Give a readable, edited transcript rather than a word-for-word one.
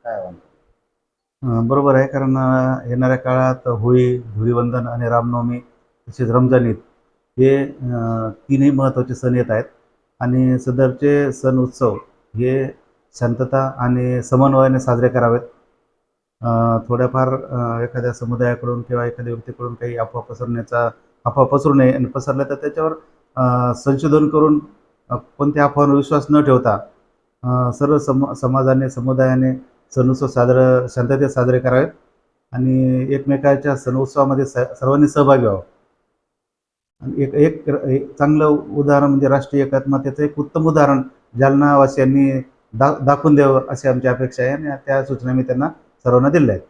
काय वाटतं? बरोबर आहे. कारण येणाऱ्या काळात होळी, धुळीवंदन आणि रामनवमी तसेच रमजान ईद हे तीनही महत्त्वाचे सण येत आहेत आणि सदरचे सण उत्सव हे शांतता आणि समन्वयाने साजरे करावेत. थोड्याफार एखाद्या समुदायाकडून किंवा एखाद्या व्यक्तीकडून काही अफवा पसरू नये आणि पसरल्या तर त्याच्यावर संशोधन करून कोणत्या अफवांवर विश्वास न ठेवता सर्व समाजाने, समुदायाने सण उत्सव शांततेत साजरे करावेत आणि एकमेकाच्या सण उत्सवामध्ये सर्वांनी सहभागी व्हावं. आणि एक एक एक चांगलं उदाहरण म्हणजे राष्ट्रीय एकात्मतेचं एक उत्तम उदाहरण जालनावासियांनी दाखवून द्यावं अशी आमची अपेक्षा आहे आणि त्या सूचना मी त्यांना सर्वांना दिल्या आहेत.